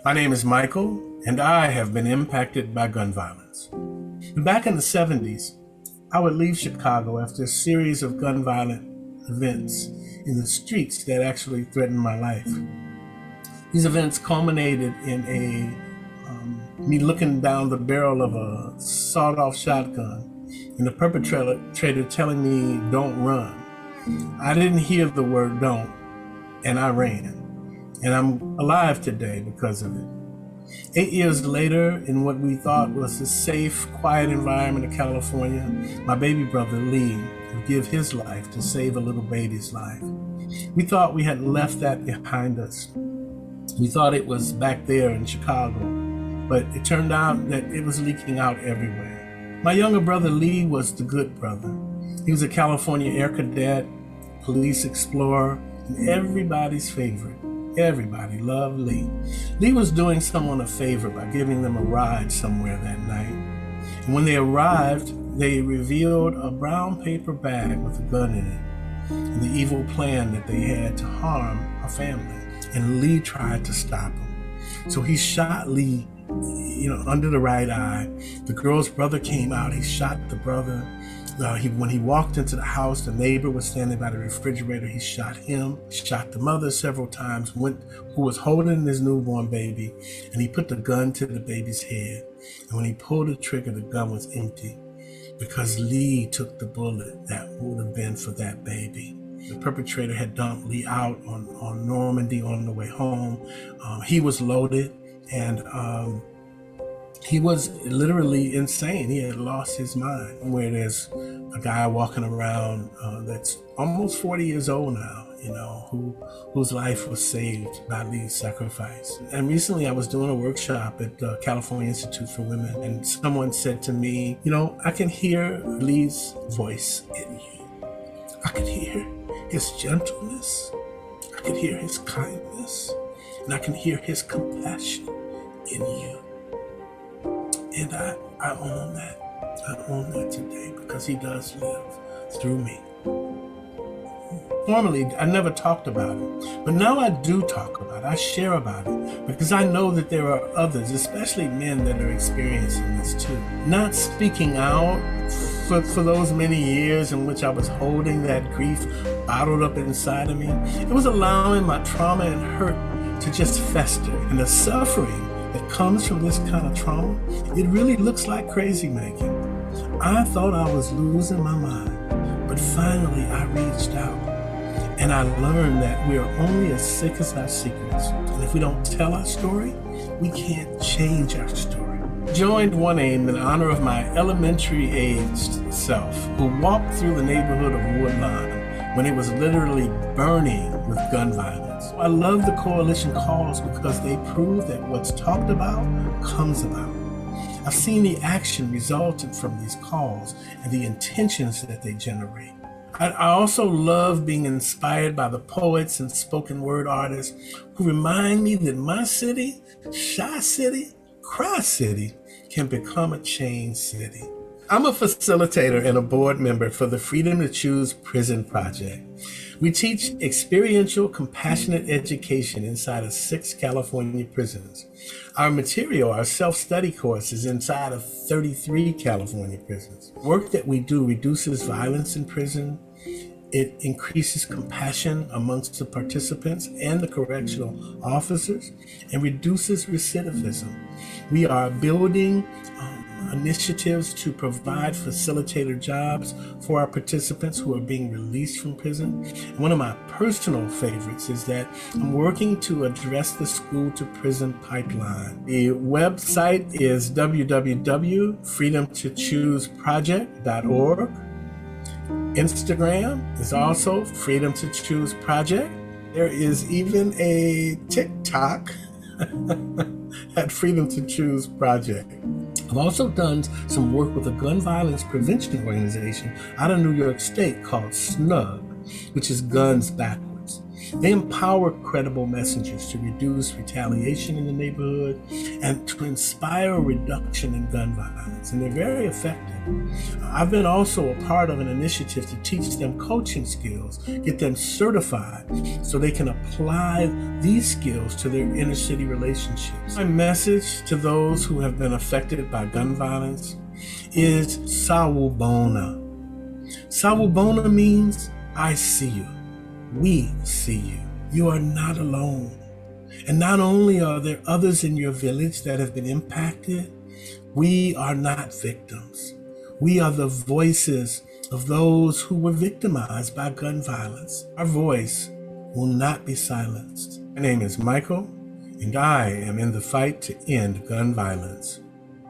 My name is Michael, and I have been impacted by gun violence. Back in the 70s, I would leave Chicago after a series of gun violent events in the streets that actually threatened my life. These events culminated in me looking down the barrel of a sawed-off shotgun and the perpetrator telling me, "Don't run." I didn't hear the word "don't," and I ran. And I'm alive today because of it. 8 years later, in what we thought was a safe, quiet environment of California, my baby brother Lee would give his life to save a little baby's life. We thought we had left that behind us. We thought it was back there in Chicago, but it turned out that it was leaking out everywhere. My younger brother Lee was the good brother. He was a California Air Cadet, police explorer, and everybody's favorite. Everybody loved Lee. Lee was doing someone a favor by giving them a ride somewhere that night. And when they arrived, they revealed a brown paper bag with a gun in it and the evil plan that they had to harm our family. And Lee tried to stop him. So he shot Lee, under the right eye. The girl's brother came out. He shot the brother. When he walked into the house, the neighbor was standing by the refrigerator. He shot him, shot the mother several times, who was holding his newborn baby, and he put the gun to the baby's head. And when he pulled the trigger, the gun was empty because Lee took the bullet that would have been for that baby. The perpetrator had dumped Lee out on Normandy on the way home. He was loaded, and he was literally insane. He had lost his mind. Where there's a guy walking around that's almost 40 years old now, whose life was saved by Lee's sacrifice. And recently I was doing a workshop at the California Institute for Women, and someone said to me, I can hear Lee's voice in you. I can hear his gentleness. I can hear his kindness. And I can hear his compassion in you. And I own that. I own that today because he does live through me. Formerly, I never talked about it, but now I do talk about it. I share about it because I know that there are others, especially men, that are experiencing this too. Not speaking out for those many years in which I was holding that grief bottled up inside of me, it was allowing my trauma and hurt to just fester. And the suffering that comes from this kind of trauma, it really looks like crazy making. I thought I was losing my mind, but finally I reached out and I learned that we are only as sick as our secrets. And if we don't tell our story, we can't change our story. Joined one aim in honor of my elementary-aged self, who walked through the neighborhood of Woodlawn when it was literally burning with gun violence. I love the coalition calls because they prove that what's talked about comes about. I've seen the action resultant from these calls and the intentions that they generate. I also love being inspired by the poets and spoken word artists who remind me that my city, Shy City, Cry City, can become a change city. I'm a facilitator and a board member for the Freedom to Choose Prison Project. We teach experiential, compassionate education inside of 6 California prisons. Our material, our self-study course, is inside of 33 California prisons. Work that we do reduces violence in prison. It increases compassion amongst the participants and the correctional officers and reduces recidivism. We are building initiatives to provide facilitator jobs for our participants who are being released from prison. And one of my personal favorites is that I'm working to address the school to prison pipeline. The website is www.freedomtochooseproject.org. Instagram is also Freedom to Choose Project. There is even a TikTok at Freedom to Choose Project. I've also done some work with a gun violence prevention organization out of New York State called SNUG, which is Guns Backwards. They empower credible messengers to reduce retaliation in the neighborhood and to inspire a reduction in gun violence, and they're very effective. I've been also a part of an initiative to teach them coaching skills, get them certified so they can apply these skills to their inner city relationships. My message to those who have been affected by gun violence is Sawubona. Sawubona means I see you. We see you. You are not alone. And not only are there others in your village that have been impacted, we are not victims. We are the voices of those who were victimized by gun violence. Our voice will not be silenced. My name is Michael, and I am in the fight to end gun violence.